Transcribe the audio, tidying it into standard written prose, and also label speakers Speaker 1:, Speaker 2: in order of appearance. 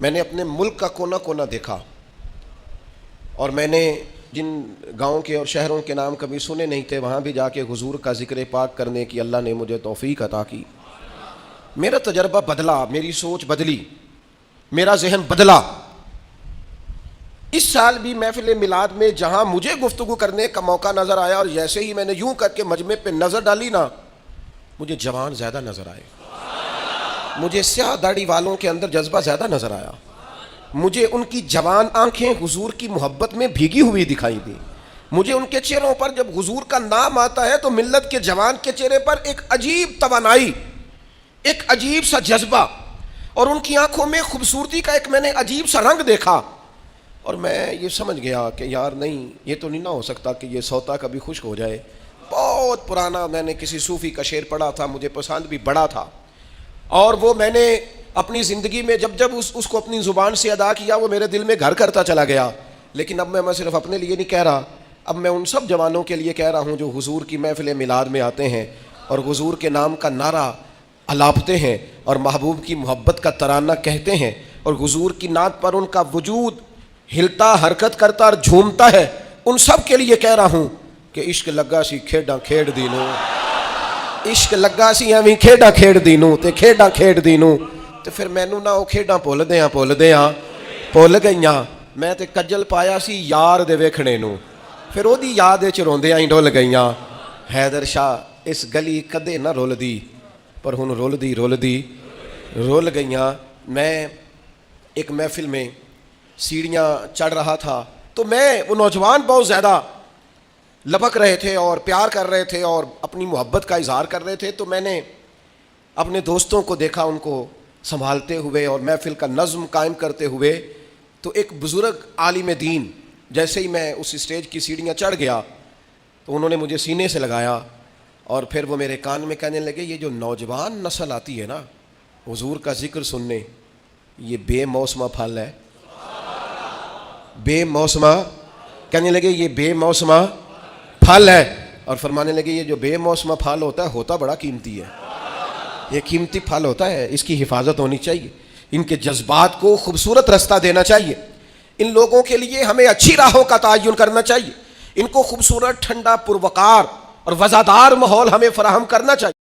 Speaker 1: میں نے اپنے ملک کا کونا کونا دیکھا، اور میں نے جن گاؤں کے اور شہروں کے نام کبھی سنے نہیں تھے وہاں بھی جا کے حضور کا ذکر پاک کرنے کی اللہ نے مجھے توفیق عطا کی۔ میرا تجربہ بدلا، میری سوچ بدلی، میرا ذہن بدلا۔ اس سال بھی محفل میلاد میں جہاں مجھے گفتگو کرنے کا موقع نظر آیا، اور جیسے ہی میں نے یوں کر کے مجمع پہ نظر ڈالی نا، مجھے جوان زیادہ نظر آئے، مجھے سیاہ داڑھی والوں کے اندر جذبہ زیادہ نظر آیا، مجھے ان کی جوان آنکھیں حضور کی محبت میں بھیگی ہوئی دکھائی دی، مجھے ان کے چہروں پر جب حضور کا نام آتا ہے تو ملت کے جوان کے چہرے پر ایک عجیب توانائی، ایک عجیب سا جذبہ، اور ان کی آنکھوں میں خوبصورتی کا ایک میں نے عجیب سا رنگ دیکھا، اور میں یہ سمجھ گیا کہ یار نہیں، یہ تو نہیں نہ ہو سکتا کہ یہ سوتا کبھی خشک ہو جائے۔ بہت پرانا میں نے کسی صوفی کا شعر پڑھا تھا، مجھے پسند بھی بڑا تھا، اور وہ میں نے اپنی زندگی میں جب اس کو اپنی زبان سے ادا کیا وہ میرے دل میں گھر کرتا چلا گیا۔ لیکن اب میں صرف اپنے لیے نہیں کہہ رہا، اب میں ان سب جوانوں کے لیے کہہ رہا ہوں جو حضور کی محفل میلاد میں آتے ہیں اور حضور کے نام کا نعرہ الاپتے ہیں اور محبوب کی محبت کا ترانہ کہتے ہیں، اور حضور کی نعت پر ان کا وجود ہلتا حرکت کرتا اور جھومتا ہے، ان سب کے لیے کہہ رہا ہوں کہ عشق لگا سی کھیڈاں کھیڈ دینوں، عشق لگا سی ایویں کھیڈاں کھیڈ دینوں تے کھیڈاں کھیڈ دینوں، تے پھر مینوں نہ وہ کھیڈاں بھول گئیاں، میں تے کجل پایا سی یار دے ویکھنے نوں، پھر وہ دی یاد وچ روندیاں ہی ڈول گئیاں۔ حیدر شاہ اس گلی کدے نہ رول دی، پر ہن رول دی رول گئیاں۔ میں ایک محفل میں سیڑھیاں چڑھ رہا تھا تو وہ نوجوان بہت زیادہ لپک رہے تھے اور پیار کر رہے تھے اور اپنی محبت کا اظہار کر رہے تھے، تو میں نے اپنے دوستوں کو دیکھا ان کو سنبھالتے ہوئے اور محفل کا نظم قائم کرتے ہوئے۔ تو ایک بزرگ عالم دین، جیسے ہی میں اس اسٹیج کی سیڑھیاں چڑھ گیا تو انہوں نے مجھے سینے سے لگایا اور پھر وہ میرے کان میں کہنے لگے، یہ جو نوجوان نسل آتی ہے نا حضور کا ذکر سننے، یہ بے موسمہ پھل ہے، بے موسمہ، کہنے لگے یہ بے موسمہ پھل ہے، اور فرمانے لگے یہ جو بے موسمہ پھل ہوتا بڑا قیمتی ہے، یہ قیمتی پھل ہوتا ہے، اس کی حفاظت ہونی چاہیے، ان کے جذبات کو خوبصورت رستہ دینا چاہیے، ان لوگوں کے لیے ہمیں اچھی راہوں کا تعین کرنا چاہیے، ان کو خوبصورت ٹھنڈا پروقار اور وزادار ماحول ہمیں فراہم کرنا چاہیے۔